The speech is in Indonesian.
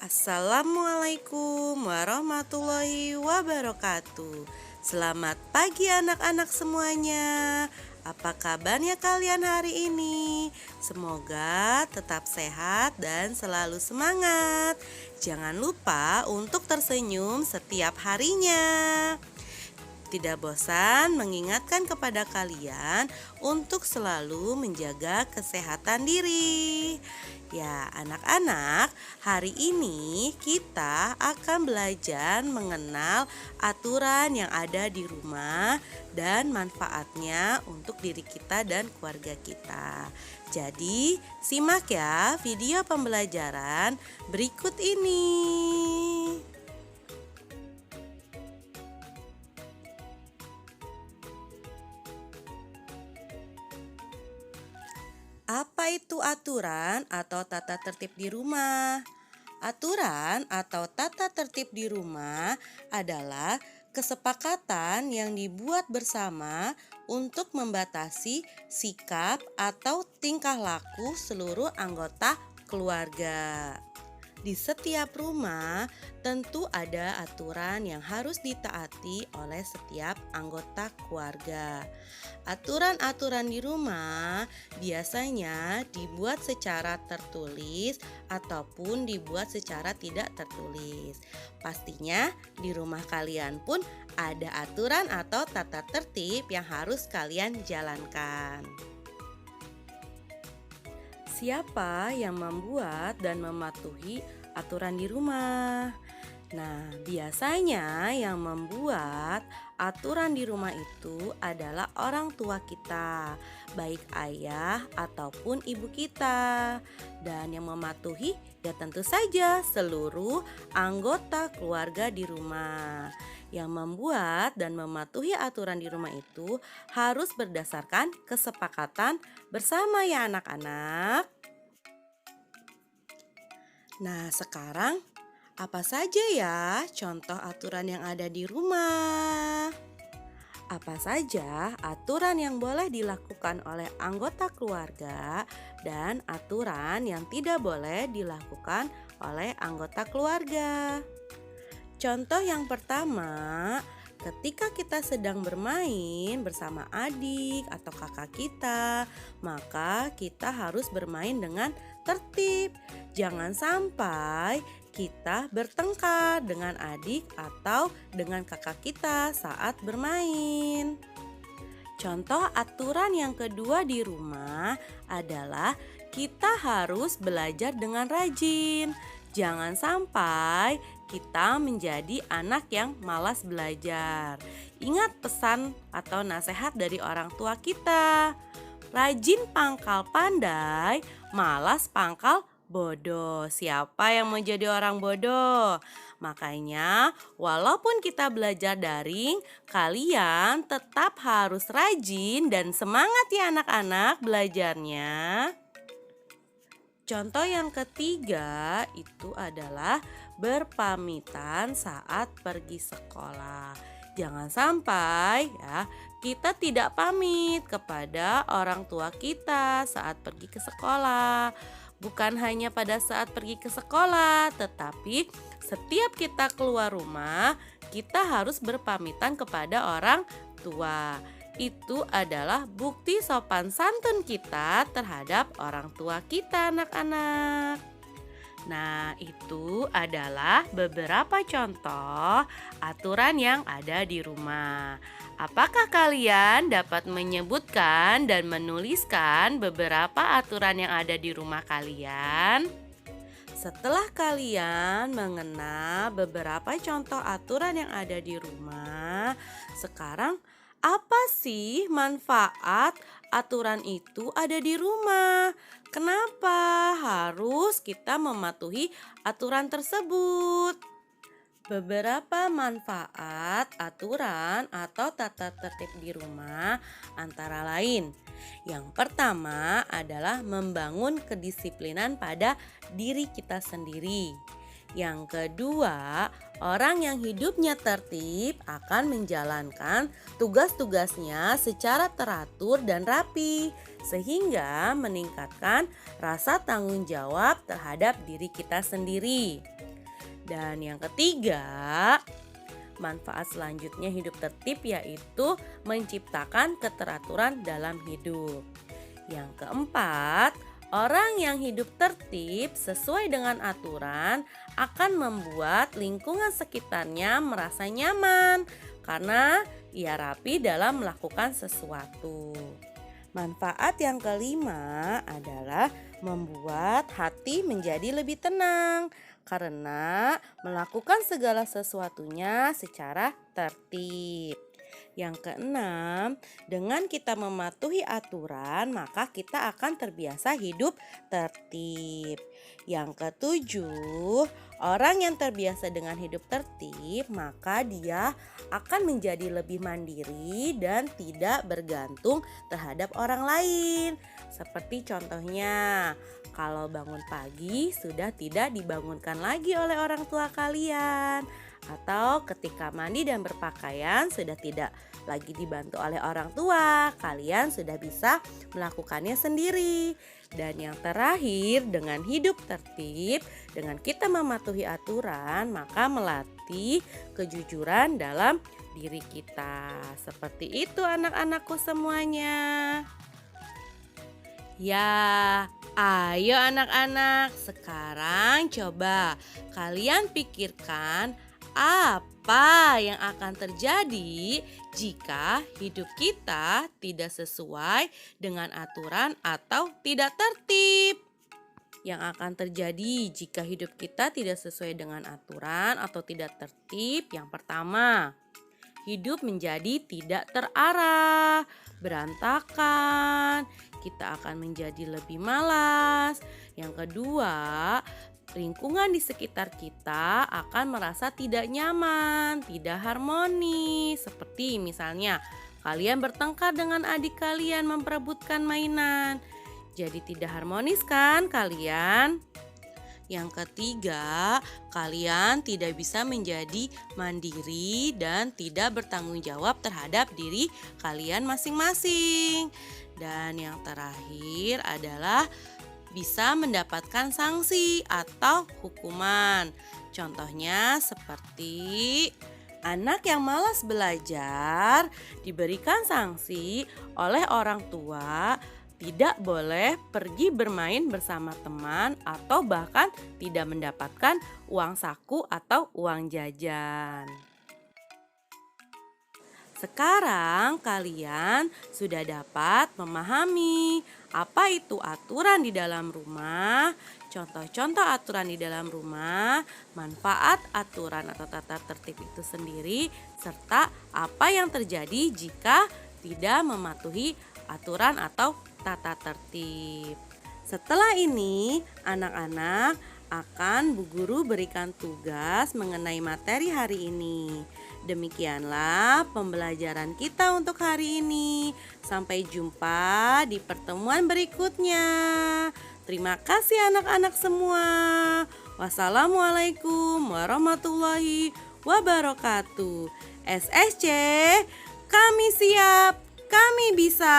Assalamualaikum warahmatullahi wabarakatuh. Selamat pagi anak-anak semuanya. Apa kabarnya kalian hari ini? Semoga tetap sehat dan selalu semangat. Jangan lupa untuk tersenyum setiap harinya. Tidak bosan mengingatkan kepada kalian untuk selalu menjaga kesehatan diri. Ya, anak-anak, hari ini kita akan belajar mengenal aturan yang ada di rumah dan manfaatnya untuk diri kita dan keluarga kita. Jadi, simak ya video pembelajaran berikut ini. Apa itu aturan atau tata tertib di rumah? Aturan atau tata tertib di rumah adalah kesepakatan yang dibuat bersama untuk membatasi sikap atau tingkah laku seluruh anggota keluarga. Di setiap rumah tentu ada aturan yang harus ditaati oleh setiap anggota keluarga. Aturan-aturan di rumah biasanya dibuat secara tertulis ataupun dibuat secara tidak tertulis. Pastinya di rumah kalian pun ada aturan atau tata tertib yang harus kalian jalankan. Siapa yang membuat dan mematuhi aturan di rumah? Nah, biasanya yang membuat aturan di rumah itu adalah orang tua kita, baik ayah ataupun ibu kita. Dan yang mematuhi ya tentu saja seluruh anggota keluarga di rumah. Yang membuat dan mematuhi aturan di rumah itu harus berdasarkan kesepakatan bersama ya anak-anak. Nah, sekarang apa saja ya contoh aturan yang ada di rumah? Apa saja aturan yang boleh dilakukan oleh anggota keluarga dan aturan yang tidak boleh dilakukan oleh anggota keluarga? Contoh yang pertama, ketika kita sedang bermain bersama adik atau kakak kita, maka kita harus bermain dengan tertib. Jangan sampai kita bertengkar dengan adik atau dengan kakak kita saat bermain. Contoh aturan yang kedua di rumah adalah kita harus belajar dengan rajin. Jangan sampai kita menjadi anak yang malas belajar. Ingat pesan atau nasihat dari orang tua kita. Rajin pangkal pandai, malas pangkal bodoh. Siapa yang mau jadi orang bodoh? Makanya, walaupun kita belajar daring, kalian tetap harus rajin dan semangat ya anak-anak belajarnya. Contoh yang ketiga itu adalah berpamitan saat pergi sekolah. Jangan sampai ya kita tidak pamit kepada orang tua kita saat pergi ke sekolah. Bukan hanya pada saat pergi ke sekolah, tetapi setiap kita keluar rumah, kita harus berpamitan kepada orang tua. Itu adalah bukti sopan santun kita terhadap orang tua kita, anak-anak. Nah, itu adalah beberapa contoh aturan yang ada di rumah. Apakah kalian dapat menyebutkan dan menuliskan beberapa aturan yang ada di rumah kalian? Setelah kalian mengenal beberapa contoh aturan yang ada di rumah, sekarang apa sih manfaat aturan itu ada di rumah? Kenapa harus kita mematuhi aturan tersebut? Beberapa manfaat aturan atau tata tertib di rumah antara lain. Yang pertama adalah membangun kedisiplinan pada diri kita sendiri. Yang kedua, orang yang hidupnya tertib akan menjalankan tugas-tugasnya secara teratur dan rapi, sehingga meningkatkan rasa tanggung jawab terhadap diri kita sendiri. Dan yang ketiga, manfaat selanjutnya hidup tertib yaitu menciptakan keteraturan dalam hidup. Yang keempat, orang yang hidup tertib sesuai dengan aturan akan membuat lingkungan sekitarnya merasa nyaman karena ia rapi dalam melakukan sesuatu. Manfaat yang kelima adalah membuat hati menjadi lebih tenang karena melakukan segala sesuatunya secara tertib. Yang keenam, dengan kita mematuhi aturan, maka kita akan terbiasa hidup tertib. Yang ketujuh, orang yang terbiasa dengan hidup tertib, maka dia akan menjadi lebih mandiri dan tidak bergantung terhadap orang lain. Seperti contohnya, kalau bangun pagi sudah tidak dibangunkan lagi oleh orang tua kalian. Atau ketika mandi dan berpakaian sudah tidak lagi dibantu oleh orang tua, kalian sudah bisa melakukannya sendiri. Dan yang terakhir, dengan hidup tertib, dengan kita mematuhi aturan, maka melatih kejujuran dalam diri kita. Seperti itu anak-anakku semuanya. Ya, ayo anak-anak, sekarang coba kalian pikirkan apa yang akan terjadi jika hidup kita tidak sesuai dengan aturan atau tidak tertib? Yang akan terjadi jika hidup kita tidak sesuai dengan aturan atau tidak tertib, yang pertama, hidup menjadi tidak terarah, berantakan, kita akan menjadi lebih malas. Yang kedua, lingkungan di sekitar kita akan merasa tidak nyaman, tidak harmonis. Seperti misalnya kalian bertengkar dengan adik kalian memperebutkan mainan. Jadi tidak harmonis kan kalian? Yang ketiga, kalian tidak bisa menjadi mandiri dan tidak bertanggung jawab terhadap diri kalian masing-masing. Dan yang terakhir adalah bisa mendapatkan sanksi atau hukuman. Contohnya seperti anak yang malas belajar diberikan sanksi oleh orang tua, tidak boleh pergi bermain bersama teman atau bahkan tidak mendapatkan uang saku atau uang jajan. Sekarang kalian sudah dapat memahami apa itu aturan di dalam rumah, contoh-contoh aturan di dalam rumah, manfaat aturan atau tata tertib itu sendiri, serta apa yang terjadi jika tidak mematuhi aturan atau tata tertib. Setelah ini, anak-anak akan Bu Guru berikan tugas mengenai materi hari ini. Demikianlah pembelajaran kita untuk hari ini. Sampai jumpa di pertemuan berikutnya. Terima kasih anak-anak semua. Wassalamualaikum warahmatullahi wabarakatuh. SSC, kami siap, kami bisa.